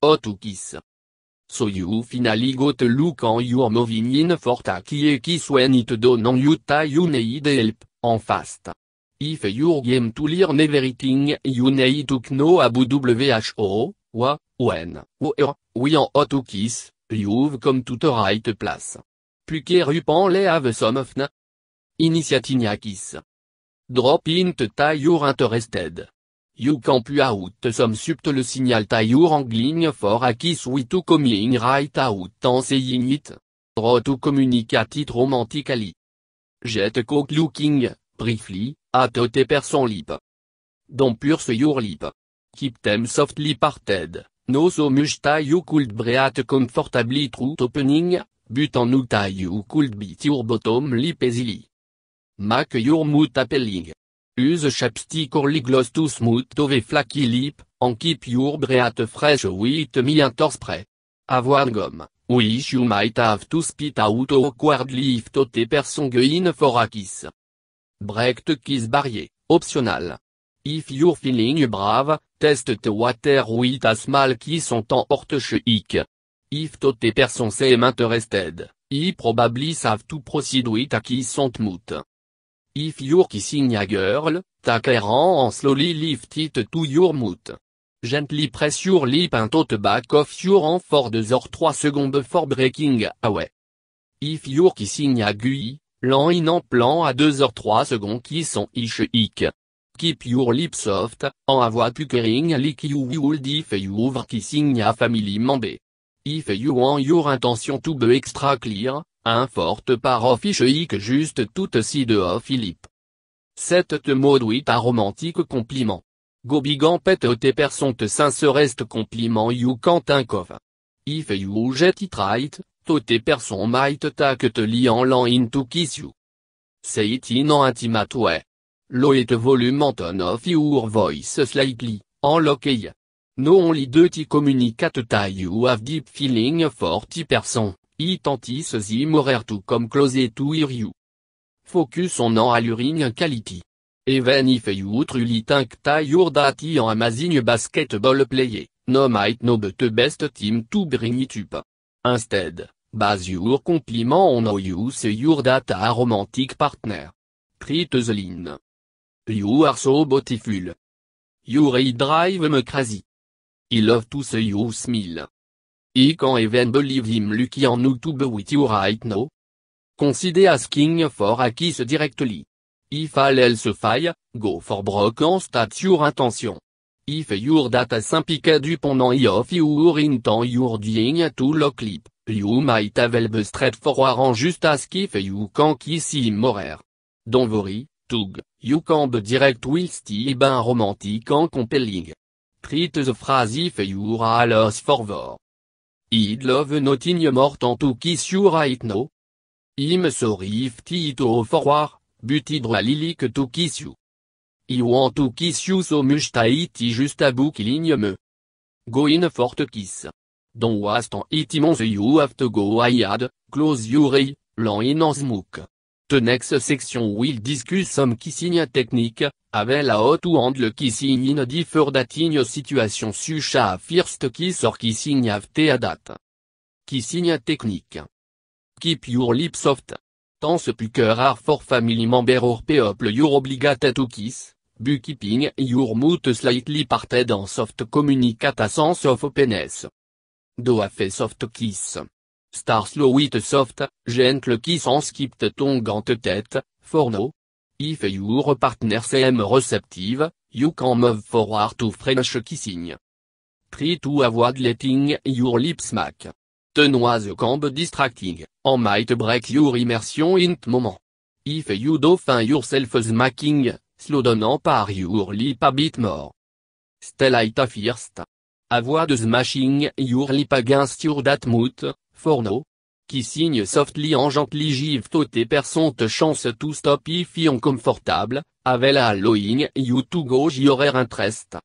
Otukis. So you finally got a look on your moving in forta kiekis when it donon yuta you need help, en fast. If your game to learn everything you need to know about WHO, wa, when, where, we en Otukis, you've come to the right place. Puker upan le have some of na. Initiatinakis. Drop in to ta you're interested. You can pu out some subtle signal ta you're angling for a kiss with to coming right out en saying it. Draw to communicate it romantically. Jet cock looking, briefly, at te person lip. Don't pierce your lip. Keep them softly parted, no so much ta you could breathe comfortably through opening, but on no ta you could beat your bottom lip easily. Make your mood appealing. Use chapstick or lip gloss to smooth the flaky lip, and keep your breath fresh with mint spray. Avoir gum, wish you might have to spit out awkwardly if te person going for a kiss. Break the kiss barrier, optional. If you're feeling brave, test the water with a small kiss on ton horteshake. If te person seem interested, he probably have to proceed with a kiss on moot. If you're kissing a girl, take her and slowly lift it to your mouth. Gently press your lip and the back of your hand for 2 or 3 seconds before breaking away. If you're kissing a guy, lent in en plan à 2 or 3 secondes qui sont chic. Keep your lips soft, en avoid puckering like you would if you were kissing a family member. If you want your intention to be extra clear, un forte part of chic juste toute side of lip. Set te mode with a romantique compliment. Go big en pet te person te sincerest compliment you can't think of. If you get it right, te person might take te liant lan into kiss you. Say it in an intimate way. Lower the volume and tone of your voice slightly, en lockey. No only te communicate ta you have deep feeling for the person, it antis the more to come closer to hear you. Focus on an alluring quality. Even if you truly think ta you're that an amazing basketball player, no might no be the best team to bring it up. Instead, base your compliment on how you say you're that a romantic partner. Treat the line. You are so beautiful. You really drive me crazy. I love to see you smile. I can't even believe him lucky on you to be with you right now. Consider asking for a kiss directly. If all else fail, go for broke and state your intention. If you're that a simple du pendant of your intent you're doing to lock lip, you might have be straightforward and just ask if you can kiss him more. Don't worry, Tug, you can be direct will still be romantic and compelling. Treat the phrase if you're alles forward. I'd love nothing more than to kiss you right now. I'm sorry if it forward, but I'd really like to kiss you. I want to kiss you so much that it just a book killing me. Go in for the kiss. Don't waste it months you have to go ahead, close your eye, lan in and smoke. The next section will discuss some kissing technique, avec la how to handle kissing in different situation such as first kiss or kissing after that. Kissing technique. Keep your lips soft. Tense pucker are for family member or people you're obligated to kiss, but keeping your mouth slightly parted and soft communicate a sense of openness. Do a face soft kiss. Start slow with soft, gentle kiss and skip the tongue and tête, for now. If your partner seems receptive, you can move forward to French kissing. Try to avoid letting your lips smack. The noise can be distracting, and might break your immersion in the moment. If you do find yourself smacking, slow down and par your lip a bit more. Stay light first. Avoid smashing your lip against your that mouth, for now. Kissing softly and gently give te person te chance to stop if you're uncomfortable, avec allowing you to gauge your interest.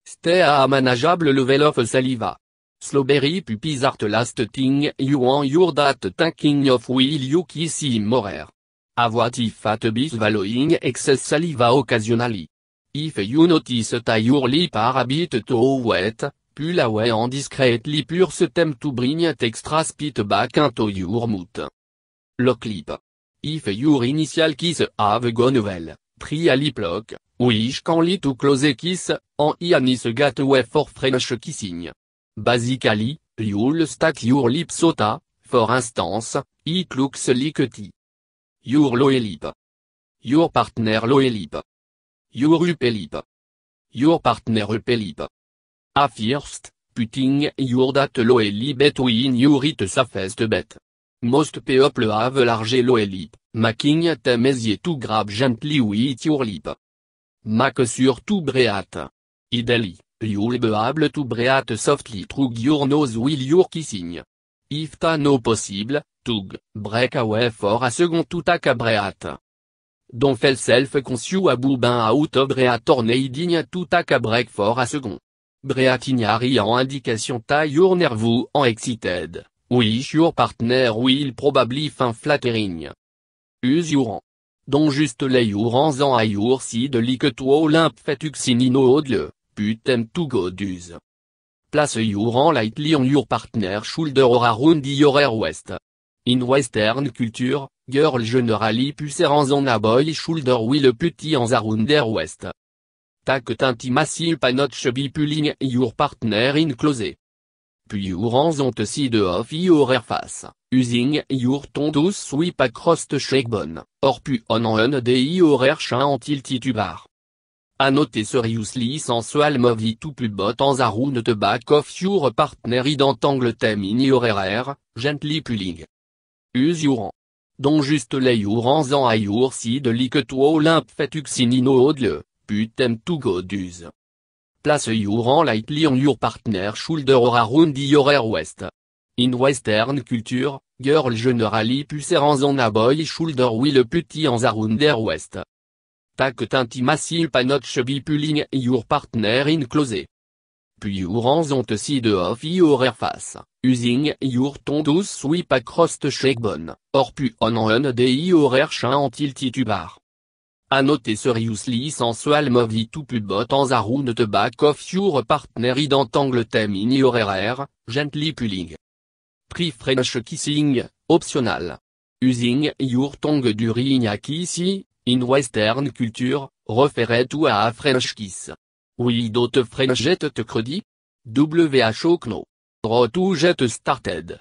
Stay a manageable level of saliva. Slowberry puppies are the last thing you want your that thinking of will you kiss him more. Avoid if at be swallowing excess saliva occasionally. If you notice that your lips are a bit too wet, Pulaway en discreetly pure ce thème to bring extra speed back into your mood. Le clip. If your initial kiss have gone well, try a lip lock, wish can lead to close kiss, and is a gateway for French kissing. Basically, you'll stack your lips sota, for instance, it looks like tea. Your lower lip. Your partner lower lip. Your upper lip. Your partner upper lip. At first, putting your that lower lip between your it safest bet. Most people have large lower lip, making them easy to grab gently with your lip. Make sure to breathe. Ideally, you'll be able to breathe softly through your nose while you're kissing. If that's not possible, tug, break away for a second to take a breath. Don't feel self-conscious about being out of breath or needing to take a break for a second. Breathing en indication that you're nervous and excited, which your partner will probably find flattering. Use your hand. Don't just lay your hands on your side like to Olymp fetuxin in odle, put them to good use. Place your hand lightly on your partner's shoulder or around your waist. In Western culture, girls generally put their hands on a boy's shoulder while putting hands around their waist. Take intimacy pas not be pulling your partner in close. Put your hands on the side of your face, using your tongue to sweep across the cheekbone, or put on your chin until titubar. A noter seriously sensual move to put buttons around the back of your partner don't angle them in your hair, gently pulling. Use your hand. Don't just lay your hands on your side like to Olymp fetuxin in odle, put them to good use. Place your hand lightly on your partner's shoulder or around your waist. In Western culture, girls generally put their hands on a boy's shoulder while putting hands around their waist. Take intimacy pas not be pulling your partner in close. Put your hands on the side of your face, using your tongue to sweep across the cheekbone, or put on your chin until titubar. A noter seriously sensual move to put buttons around the back of your partner don't angle them in your hair, gently pulling. Try French kissing, optional. Using your tongue during a kiss, in Western culture, referred to a French kiss. Without French get te credit? WHO no. Draw to get started.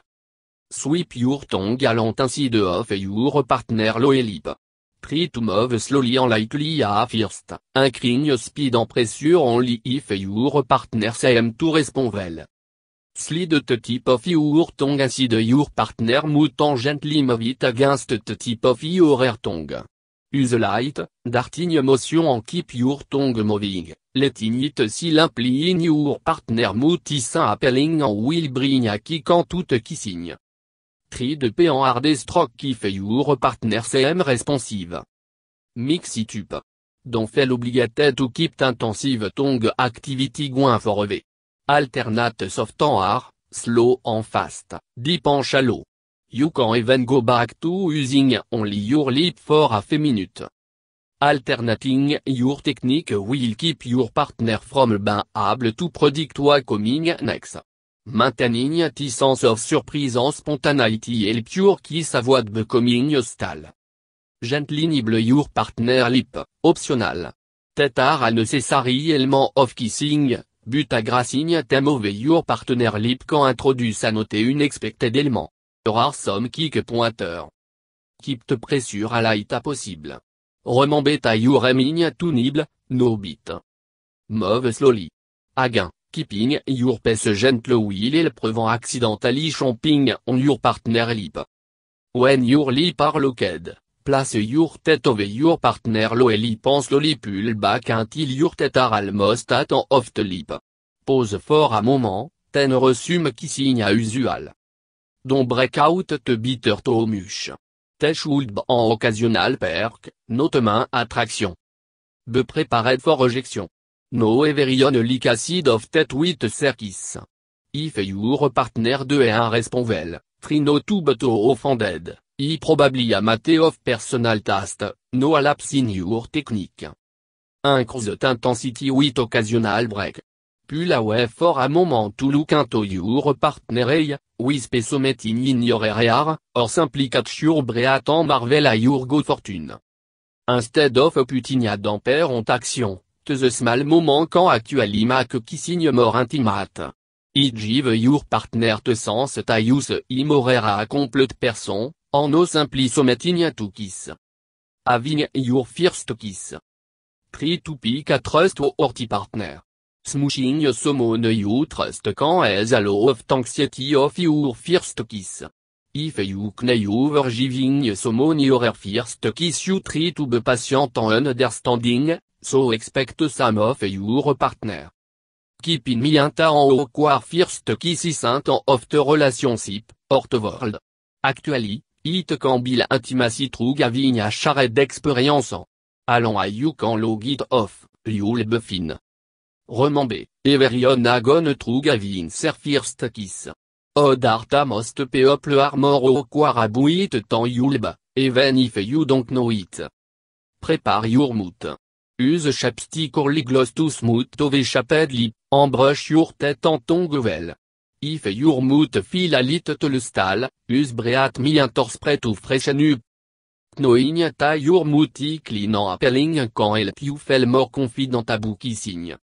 Sweep your tongue along inside of your partner lower lip. Try to move slowly and lightly at first, increasing speed and pressure only if your partner seems to respond well. Slide the tip of your tongue inside your partner mouth and gently move it against the tip of your tongue. Use light, darting motion and keep your tongue moving, letting it simply in your partner mouth is appealing and will bring a kick on tout kissing. Try de pay en hard stroke if your partner seems responsive. Mix it up. Don't feel obligated to keep intensive tongue activity going forever. Alternate soft and hard, slow and fast, deep and shallow. You can even go back to using only your lip for a few minutes. Alternating your technique will keep your partner from being able to predict what's coming next. Maintaining a sense of surprise and spontaneity help your kiss avoid becoming hostile. Gently nibble your partner lip, optional. That are a necessary element of kissing, but a grassing them over your partner lip can introduce a noter unexpected element. There are some kick pointer. Keep the pressure a light as possible. Remember that you're aiming to nibble, no bite. Move slowly. Again, keeping your pace gentle will prevent accidentally chomping on your partner lip. When your lips are locked, place your head over your partner lower lip and slowly pull back until your teeth are almost at and off the lip. Pause for a moment, then resume kissing as usual. Don't break out the bitter too much. Te should be an occasional perk, notamment attraction. Be prepared for rejection. No everyone like acid of teeth with circus. If your partner de un respond well, try not to be too offended, he probably a matter of personal taste, no lapse in your technique. Increase intensity with occasional break. Pula ouais fort à moment tout look into your partner wispe sommetin in your area, or simplicatio breatant marvel à your go fortune. Instead of putinia d'ampère ont action, the small moment quand actually make qui signe mort intimate. It give your partner te sens ta use imorera a complete person, en no simpli sommetin to kiss. Having your first kiss. Try to pick a trust or partner. Smooching someone you trust quand as a low of anxiety of your first kiss. If you never giving someone your first kiss you try to be patient and understanding, so expect some of your partner. Keep in mind en awkward first kiss isn't of the relationship, or the world. Actually, it can be intimacy through having a shared experience en. Allons à you can log it off, you'll be fine. Remember, everyone a gone through having their first kiss. Odarta most people are more awkward about it than you'll be, even if you don't know it. Prepare your mouth. Use chapstick or lip gloss to smooth the chapped lip, and brush your teeth en tongue well. If your mouth feel a little stale, use breath mint spray to freshen up. Knowing that your mouth clean and appealing can help you feel more confident about kissing.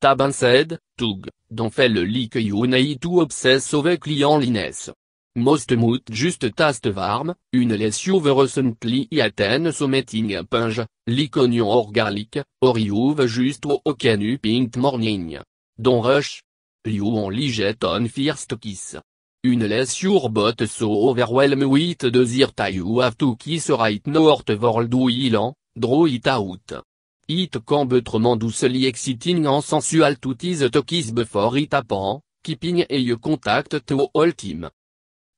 Taban said, Tug, don't feel like you need to obsess over cleanliness. Most mouth just taste warm, unless you've recently eaten something punch, like onion or garlic, or you've just woken up in the morning. Don't rush. You only get on first kiss. Unless your butt so overwhelmed with desire that you have to kiss right now or the world will, draw it out. It can be tremendously exciting and sensual to tease to kiss before it happens, keeping eye contact to all time.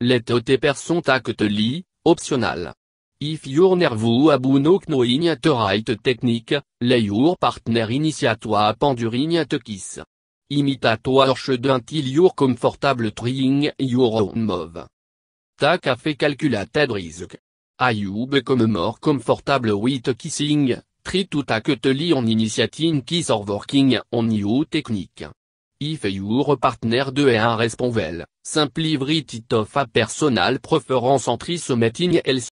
Let the person take the lead, optional. If you're nervous about not knowing the right technique, let your partner initiate upon during the kiss. Imitate should until you're comfortable trying your own move. Take a calculated risk. As you become more comfortable with kissing, try to take the lead on initiating kiss or working on new technique. If your partner de un respond well, simply write it off a personal preference en try something else.